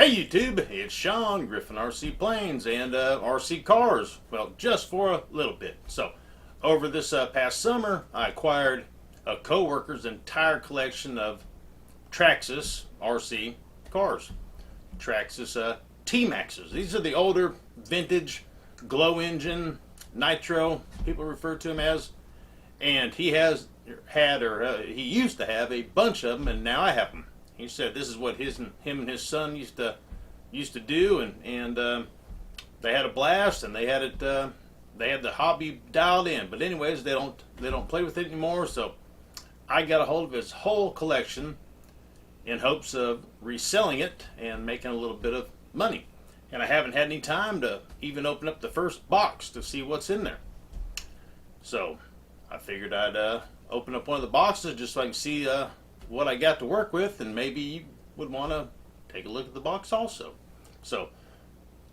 Hey YouTube, it's Sean, Griffin RC Planes and RC Cars. Well, just for a little bit. So, over this past summer, I acquired a co-worker's entire collection of Traxxas RC cars. Traxxas T-Maxes. These are the older, vintage, glow engine, nitro, people refer to them as. And he has had, or he used to have a bunch of them, and now I have them. He said this is what him and his son used to do, and they had a blast, and they had it. They had the hobby dialed in. But anyways, they don't play with it anymore. So I got a hold of his whole collection in hopes of reselling it and making a little bit of money. And I haven't had any time to even open up the first box to see what's in there. So I figured I'd open up one of the boxes just so I can see what I got to work with, and maybe you would want to take a look at the box also. So,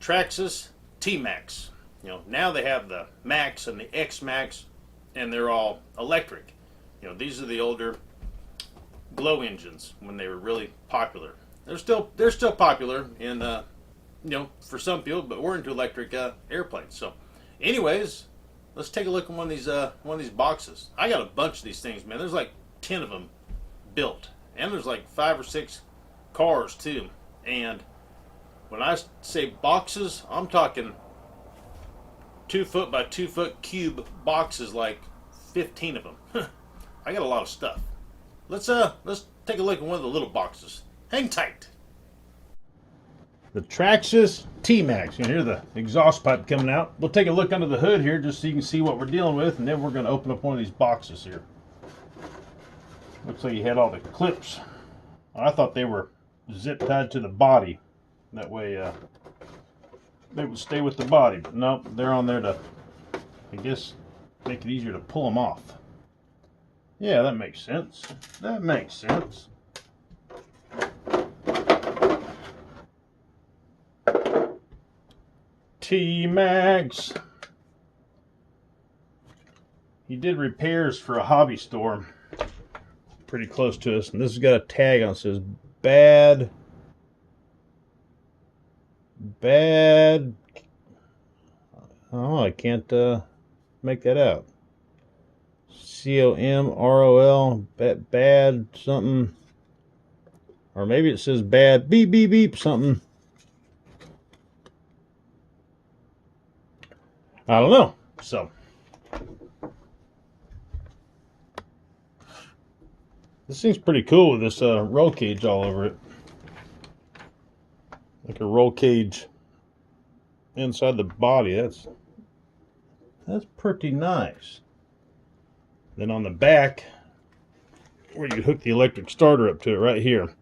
Traxxas T-Max. You know, now they have the Maxx and the X-Max, and they're all electric. You know, these are the older glow engines when they were really popular. They're still popular in you know, for some people, but we're into electric airplanes. So, anyways, let's take a look at one of these boxes. I got a bunch of these things, man. There's like 10 of them built, and there's like 5 or 6 cars too. And when I say boxes, I'm talking 2 foot by 2 foot cube boxes, like 15 of them. I got a lot of stuff. Let's take a look at one of the little boxes. Hang tight. The Traxxas T-Max. You can hear the exhaust pipe coming out. We'll take a look under the hood here just so you can see what we're dealing with, and then we're going to open up one of these boxes here. Looks like you had all the clips. I thought they were zip tied to the body. That way they would stay with the body. But nope, they're on there to, I guess, make it easier to pull them off. Yeah, that makes sense. That makes sense. T-Max. He did repairs for a hobby store pretty close to us, and this has got a tag on it that says bad oh, I can't make that out. COMROL, bad something, or maybe it says bad beep beep beep something. I don't know. So this thing's pretty cool with this roll cage all over it. Like a roll cage inside the body. That's pretty nice. Then on the back, where you hook the electric starter up to it right here.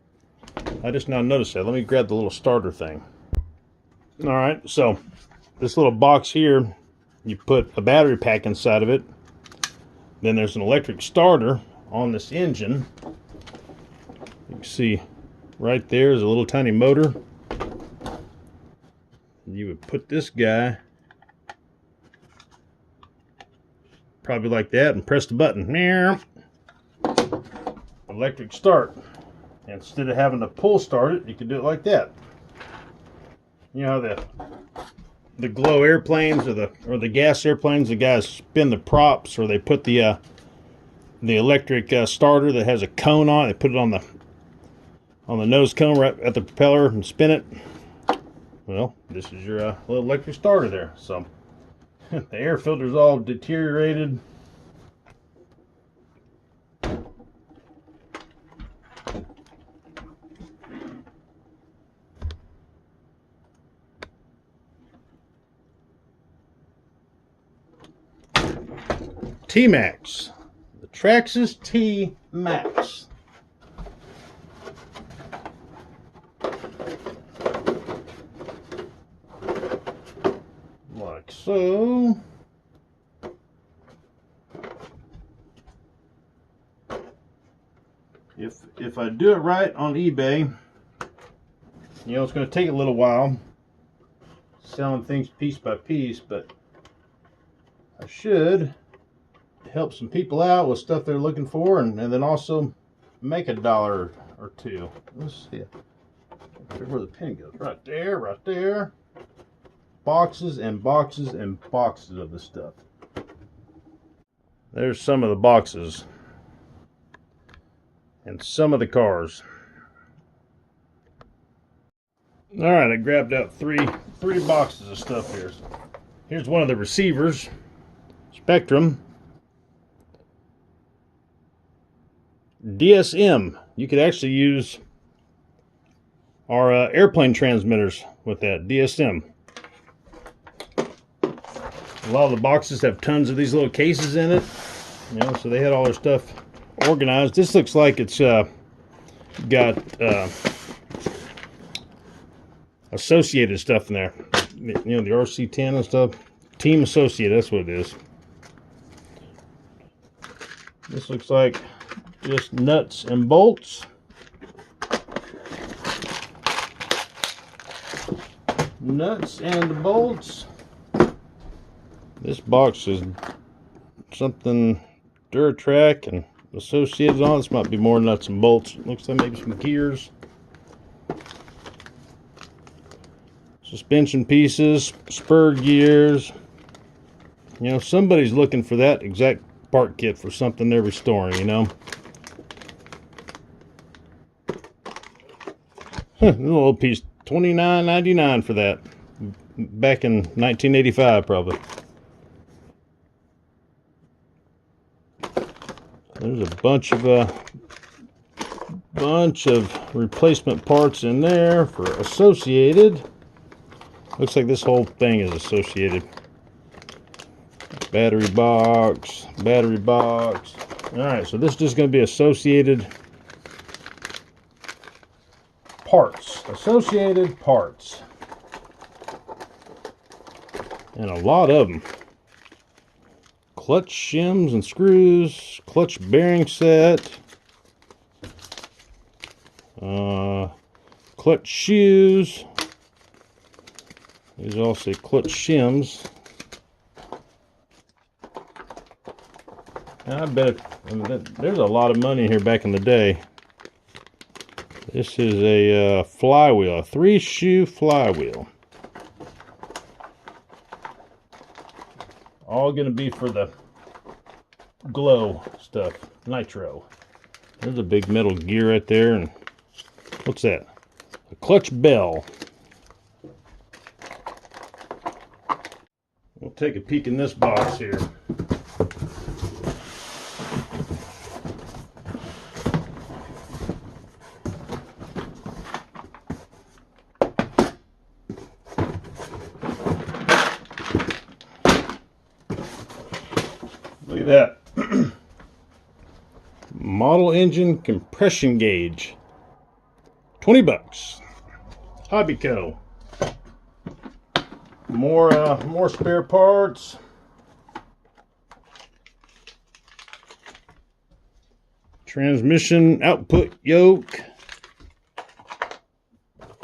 I just now noticed that. Let me grab the little starter thing. Alright, so this little box here, you put a battery pack inside of it. Then there's an electric starter on this engine. You can see right there is a little tiny motor. You would put this guy probably like that and press the button. Electric start. Instead of having to pull start it, you can do it like that. You know, the glow airplanes or the gas airplanes, the guys spin the props, or they put the electric starter that has a cone on it. They put it on the nose cone right at the propeller and spin it. Well, this is your little electric starter there. So the air filter's all deteriorated. T-Max. The Traxxas T-Max. Like so. If I do it right on eBay, you know, it's going to take a little while selling things piece by piece, but I should help some people out with stuff they're looking for, and then also make $1 or $2. Let's see. Where the pin goes. Right there, right there. Boxes and boxes and boxes of this stuff. There's some of the boxes. And some of the cars. Alright, I grabbed out three boxes of stuff here. Here's one of the receivers. Spectrum. DSM. You could actually use our airplane transmitters with that. DSM. A lot of the boxes have tons of these little cases in it. You know, so they had all their stuff organized. This looks like it's got associated stuff in there. You know, the RC10 and stuff. Team Associated, that's what it is. This looks like just nuts and bolts. Nuts and bolts. This box is something Duratrack and Associated on. This might be more nuts and bolts. Looks like maybe some gears. Suspension pieces, spur gears. You know, somebody's looking for that exact part kit for something they're restoring, you know. A little piece, $29.99 for that. Back in 1985, probably. There's a bunch of replacement parts in there for Associated. Looks like this whole thing is Associated. Battery box, battery box. Alright, so this is just going to be Associated parts. Associated parts. And a lot of them. Clutch shims and screws, clutch bearing set, clutch shoes. These all say clutch shims. I bet there's a lot of money here back in the day. This is a flywheel, a 3-shoe flywheel. All going to be for the glow stuff, nitro. There's a big metal gear right there, and what's that? A clutch bell. We'll take a peek in this box here. Look at that. Model engine compression gauge. 20 bucks. Hobbyco. More spare parts. Transmission output yoke.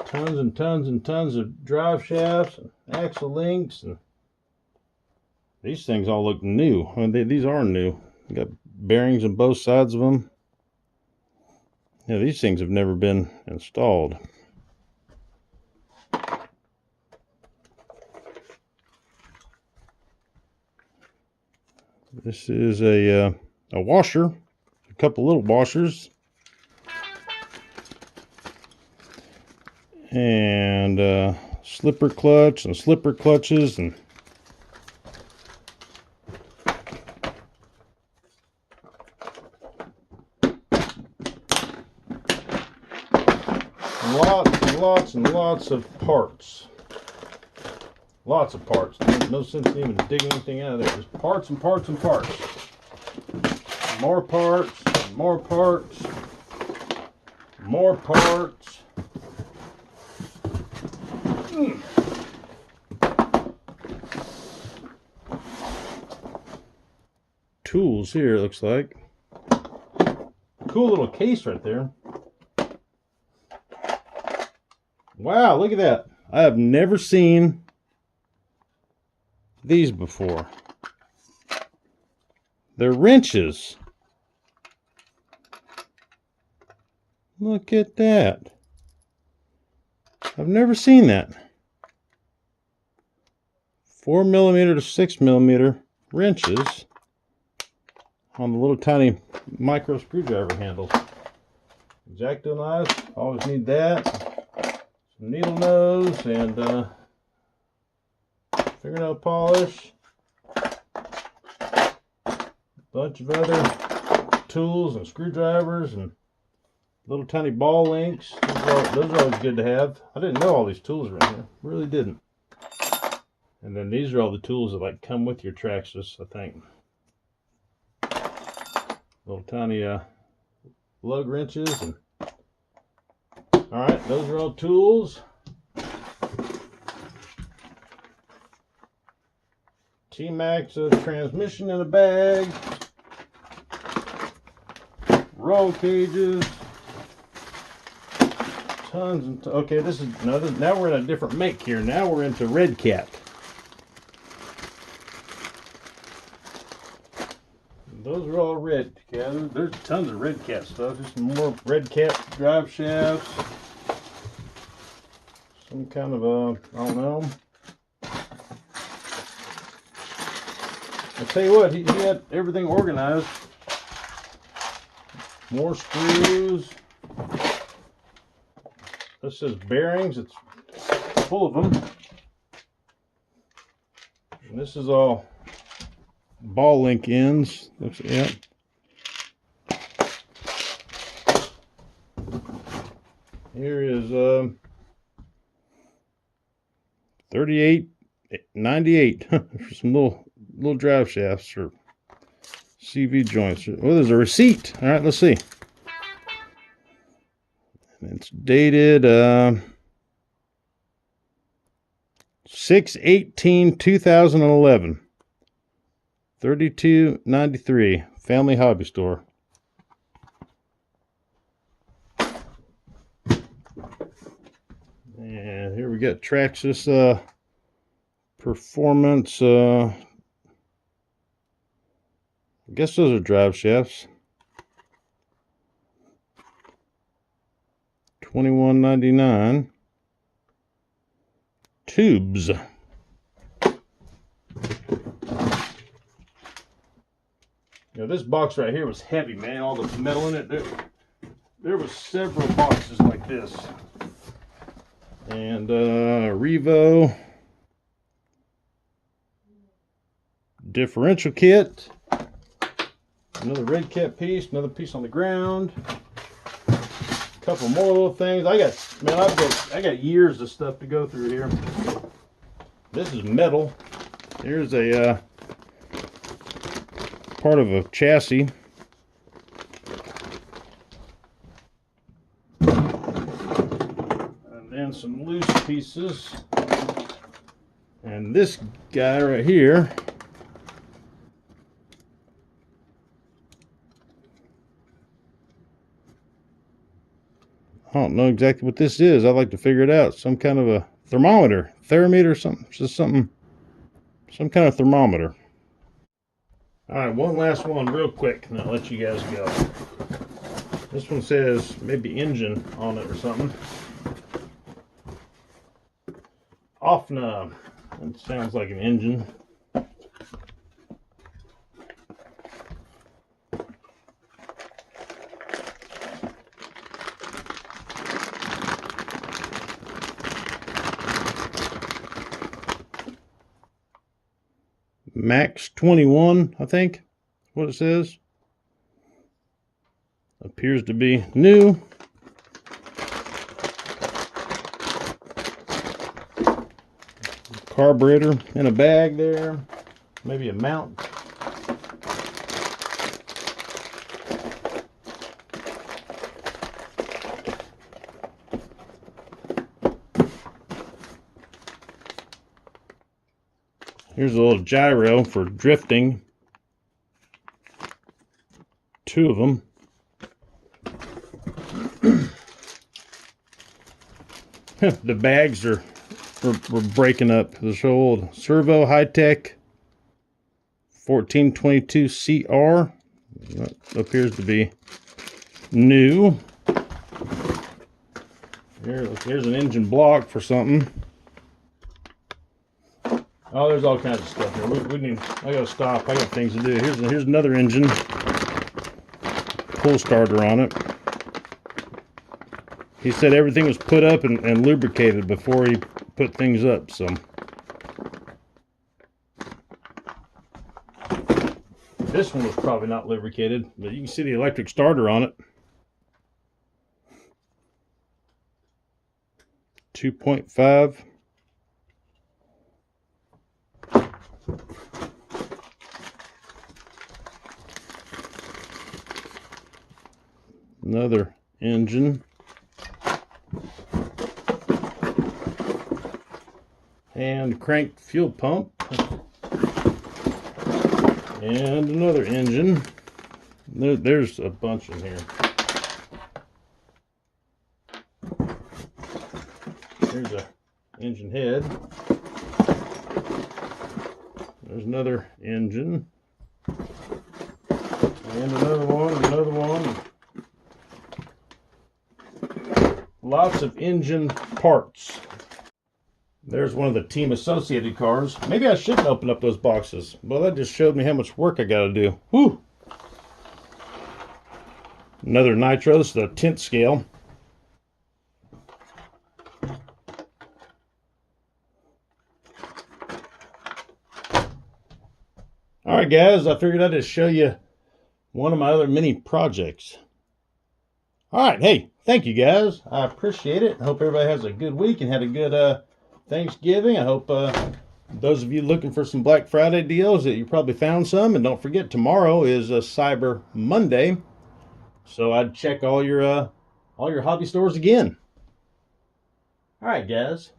Tons and tons and tons of drive shafts and axle links, and these things all look new. I mean, these are new. You got bearings on both sides of them. Yeah, these things have never been installed. This is a washer, a couple little washers, and slipper clutch and slipper clutches, and lots and lots of parts. Lots of parts. There's no sense in even digging anything out of there. Just parts and parts and parts. More parts, more parts, more parts. Tools here, it looks like. Cool little case right there. Wow, look at that. I have never seen these before. They're wrenches. Look at that. I've never seen that. 4mm to 6mm wrenches on the little tiny micro screwdriver handles. X-Acto knives, always need that. Some needle nose and fingernail polish. Bunch of other tools and screwdrivers and little tiny ball links. Those are always good to have. I didn't know all these tools were in here. Really didn't. And then these are all the tools that like come with your Traxxas, I think. Little tiny lug wrenches. And all right, those are all tools. Maxx transmission in a bag. Roll cages. Tons and okay, this is now we're in a different make here. Now we're into Red Cat. Those are all Red Cat. There's tons of Red Cat stuff. Just more Red Cat drive shafts. Some kind of I don't know. I'll tell you what, he had everything organized. More screws. This says bearings. It's full of them. And this is all ball link ends. Yeah. Here is 38.98 for some little drive shafts or CV joints. Oh, there's a receipt. All right, let's see. It's dated 6/18/2011. $32.93. Family Hobby Store. And here we got Traxxas Performance. I guess those are drive shafts. $21.99. Tubes. Now this box right here was heavy, man. All the metal in it. There was several boxes like this. And Revo differential kit. Another Red Cat piece. Another piece on the ground. A couple more little things. I got years of stuff to go through here. This is metal. Here's a part of a chassis. And then some loose pieces. And this guy right here. I don't know exactly what this is. I'd like to figure it out. Some kind of a thermometer, thermometer, something, just something, some kind of thermometer. All right, one last one real quick, and I'll let you guys go. This one says maybe engine on it or something. Off knob. It sounds like an engine. Maxx 21, I think, what it says. Appears to be new. Carburetor in a bag there. Maybe a mount. Here's a little gyro for drifting. 2 of them. The bags were breaking up. This old Servo High-Tech 1422 CR. That appears to be new. Here's an engine block for something. Oh, there's all kinds of stuff here. I gotta stop. I got things to do. Here's another engine. Pull starter on it. He said everything was put up and lubricated before he put things up, so. This one was probably not lubricated, but you can see the electric starter on it. 2.5. Another engine. And cranked fuel pump. And another engine. There's a bunch in here. There's a engine head. There's another engine. And another one. Lots of engine parts. There's one of the team associated cars. Maybe I shouldn't open up those boxes. Well, that just showed me how much work I got to do. Whew. Another nitro. This is the tint scale. All right, guys. I figured I'd just show you one of my other mini projects. All right. Hey, thank you, guys. I appreciate it. I hope everybody has a good week and had a good Thanksgiving. I hope those of you looking for some Black Friday deals that you probably found some. And don't forget, tomorrow is Cyber Monday, so I'd check all your hobby stores again. All right, guys.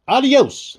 Adios.